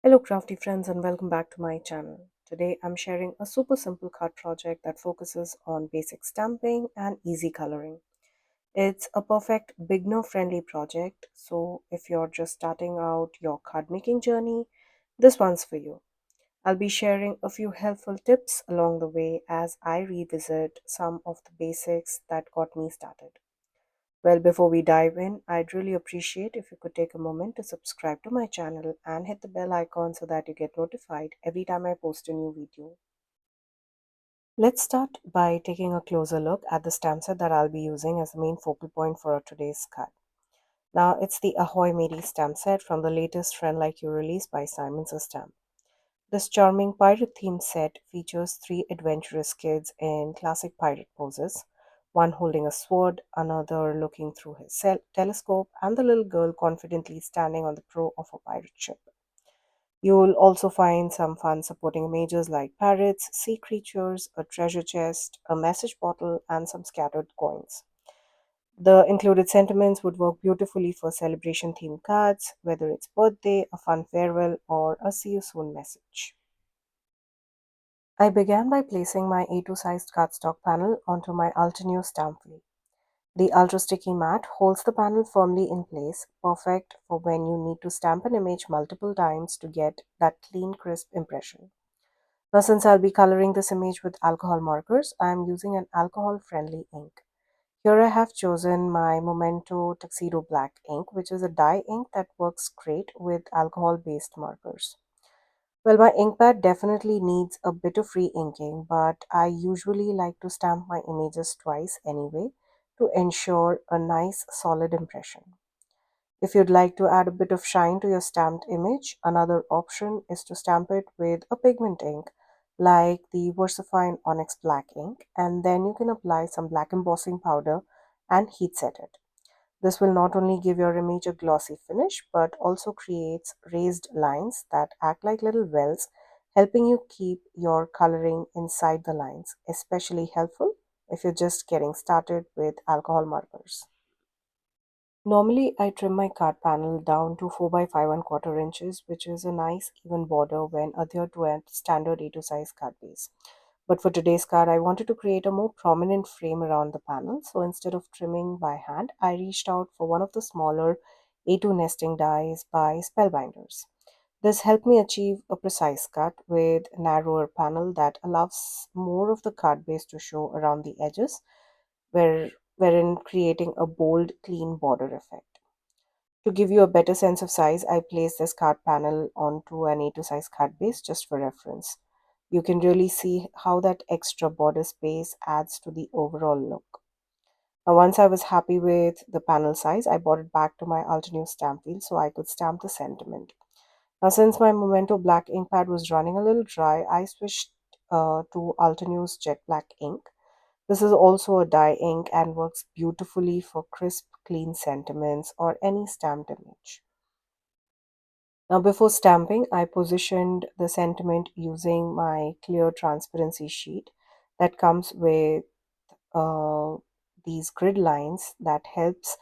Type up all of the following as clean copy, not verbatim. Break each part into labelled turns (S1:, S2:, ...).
S1: Hello crafty friends and welcome back to my channel. Today I'm sharing a super simple card project that focuses on basic stamping and easy coloring. It's a perfect beginner friendly project, so if you're just starting out your card making journey, this one's for you. I'll be sharing a few helpful tips along the way as I revisit some of the basics that got me started. Well, before we dive in, I'd really appreciate if you could take a moment to subscribe to my channel and hit the bell icon so that you get notified every time I post a new video. Let's start by taking a closer look at the stamp set that I'll be using as the main focal point for today's card. Now, it's the Ahoy Matey stamp set from the latest Friend Like You release by Simon's Stamp. This charming pirate-themed set features three adventurous kids in classic pirate poses, one holding a sword, another looking through his telescope, and the little girl confidently standing on the prow of a pirate ship. You'll also find some fun supporting images like parrots, sea creatures, a treasure chest, a message bottle, and some scattered coins. The included sentiments would work beautifully for celebration themed cards, whether it's birthday, a fun farewell, or a see you soon message. I began by placing my A2 sized cardstock panel onto my Altenew stamp wheel. The ultra sticky mat holds the panel firmly in place, perfect for when you need to stamp an image multiple times to get that clean, crisp impression. Now, since I'll be coloring this image with alcohol markers, I am using an alcohol friendly ink. Here I have chosen my Memento Tuxedo Black ink, which is a dye ink that works great with alcohol based markers. Well, my ink pad definitely needs a bit of re-inking, but I usually like to stamp my images twice anyway to ensure a nice solid impression. If you'd like to add a bit of shine to your stamped image, another option is to stamp it with a pigment ink like the Versafine Onyx Black ink, and then you can apply some black embossing powder and heat set it. This will not only give your image a glossy finish, but also creates raised lines that act like little wells, helping you keep your coloring inside the lines, especially helpful if you're just getting started with alcohol markers. Normally, I trim my card panel down to 4 by 5 and quarter inches, which is a nice even border when adhered to a standard A2 size card base. But for today's card, I wanted to create a more prominent frame around the panel. So instead of trimming by hand, I reached out for one of the smaller A2 nesting dies by Spellbinders. This helped me achieve a precise cut with a narrower panel that allows more of the card base to show around the edges, wherein creating a bold, clean border effect. To give you a better sense of size, I placed this card panel onto an A2 size card base just for reference. You can really see how that extra border space adds to the overall look. Now, once I was happy with the panel size, I brought it back to my Altenew stamp wheel so I could stamp the sentiment. Now, since my Memento black ink pad was running a little dry, I switched to Altenew's jet black ink. This is also a dye ink and works beautifully for crisp, clean sentiments or any stamped image. Now, before stamping, I positioned the sentiment using my clear transparency sheet that comes with uh, these grid lines that helps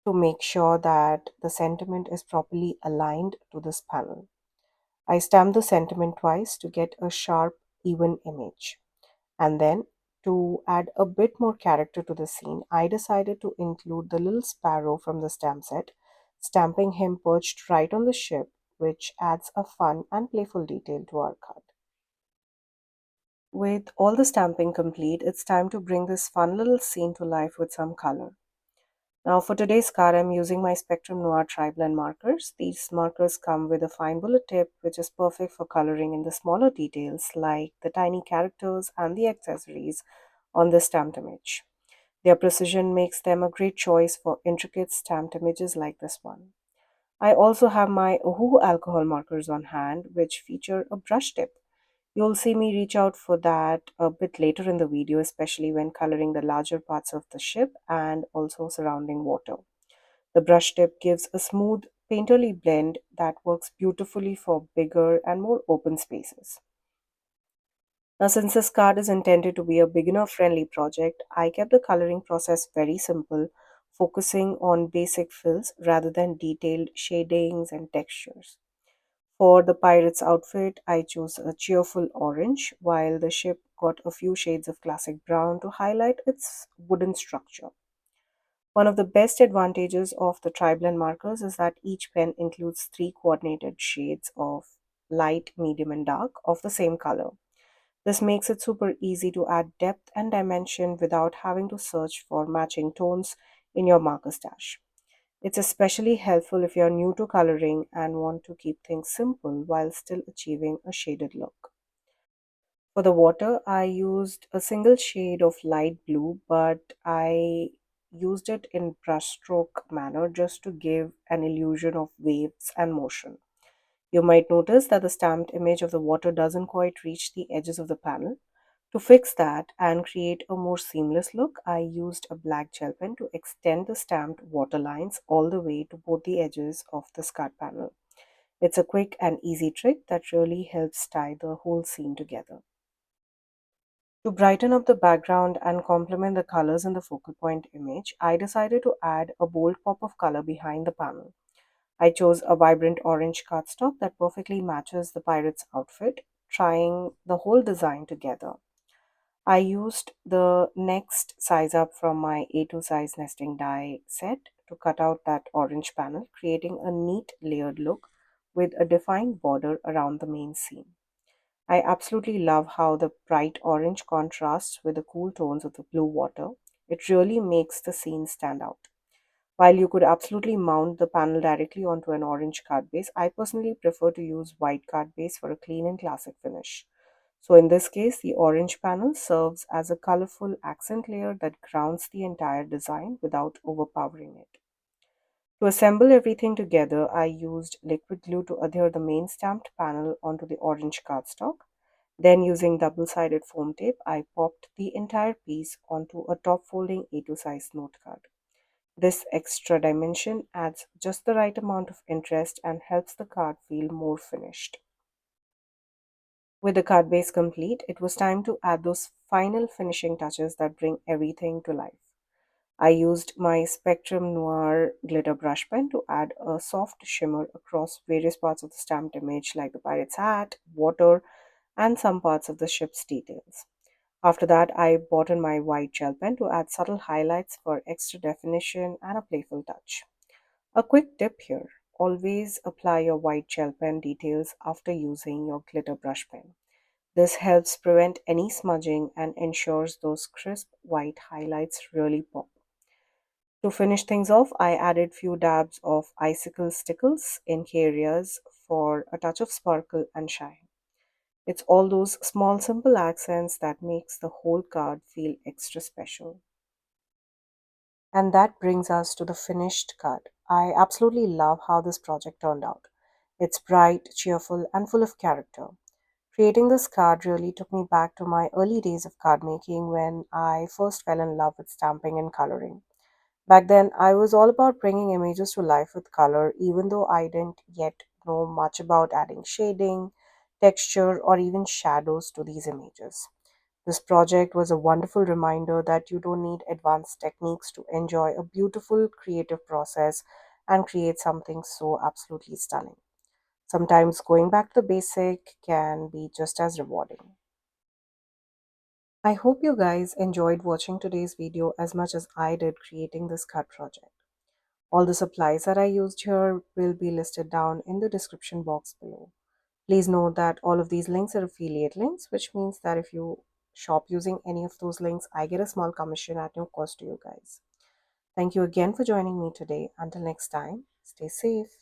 S1: to make sure that the sentiment is properly aligned to this panel. I stamped the sentiment twice to get a sharp, even image. And then, to add a bit more character to the scene, I decided to include the little sparrow from the stamp set, stamping him perched right on the ship, which adds a fun and playful detail to our card. With all the stamping complete, it's time to bring this fun little scene to life with some color. Now for today's card, I'm using my Spectrum Noir Tri-Blend markers. These markers come with a fine bullet tip, which is perfect for coloring in the smaller details like the tiny characters and the accessories on the stamped image. Their precision makes them a great choice for intricate stamped images like this one. I also have my Ohu alcohol markers on hand, which feature a brush tip. You'll see me reach out for that a bit later in the video, especially when coloring the larger parts of the ship and also surrounding water. The brush tip gives a smooth, painterly blend that works beautifully for bigger and more open spaces. Now, since this card is intended to be a beginner-friendly project, I kept the coloring process very simple, focusing on basic fills rather than detailed shadings and textures. For the pirate's outfit, I chose a cheerful orange, while the ship got a few shades of classic brown to highlight its wooden structure. One of the best advantages of the tri-blend markers is that each pen includes three coordinated shades of light, medium, and dark of the same color. This makes it super easy to add depth and dimension without having to search for matching tones in your marker stash. It's especially helpful if you're new to coloring and want to keep things simple while still achieving a shaded look. For the water, I used a single shade of light blue, but I used it in brushstroke manner just to give an illusion of waves and motion. You might notice that the stamped image of the water doesn't quite reach the edges of the panel. To fix that and create a more seamless look, I used a black gel pen to extend the stamped water lines all the way to both the edges of the scarf panel. It's a quick and easy trick that really helps tie the whole scene together. To brighten up the background and complement the colors in the focal point image, I decided to add a bold pop of color behind the panel. I chose a vibrant orange cardstock that perfectly matches the pirate's outfit, trying the whole design together. I used the next size up from my A2 size nesting die set to cut out that orange panel, creating a neat layered look with a defined border around the main seam. I absolutely love how the bright orange contrasts with the cool tones of the blue water. It really makes the scene stand out. While you could absolutely mount the panel directly onto an orange card base, I personally prefer to use white card base for a clean and classic finish. So in this case, the orange panel serves as a colorful accent layer that grounds the entire design without overpowering it. To assemble everything together, I used liquid glue to adhere the main stamped panel onto the orange cardstock. Then, using double-sided foam tape, I popped the entire piece onto a top-folding A2 size note card. This extra dimension adds just the right amount of interest and helps the card feel more finished. With the card base complete, it was time to add those final finishing touches that bring everything to life. I used my Spectrum Noir glitter brush pen to add a soft shimmer across various parts of the stamped image like the pirate's hat, water, and some parts of the ship's details. After that, I bought in my white gel pen to add subtle highlights for extra definition and a playful touch. A quick tip here: always apply your white gel pen details after using your glitter brush pen. This helps prevent any smudging and ensures those crisp white highlights really pop. To finish things off, I added few dabs of icicle stickles in key areas for a touch of sparkle and shine. It's all those small simple accents that makes the whole card feel extra special. And that brings us to the finished card. I absolutely love how this project turned out. It's bright, cheerful, and full of character. Creating this card really took me back to my early days of card making when I first fell in love with stamping and coloring. Back then, I was all about bringing images to life with color, even though I didn't yet know much about adding shading, texture, or even shadows to these images. This project was a wonderful reminder that you don't need advanced techniques to enjoy a beautiful creative process and create something so absolutely stunning. Sometimes going back to the basic can be just as rewarding. I hope you guys enjoyed watching today's video as much as I did creating this card project. All the supplies that I used here will be listed down in the description box below. Please note that all of these links are affiliate links, which means that if you shop using any of those links, I get a small commission at no cost to you guys. Thank you again for joining me today. Until next time, stay safe.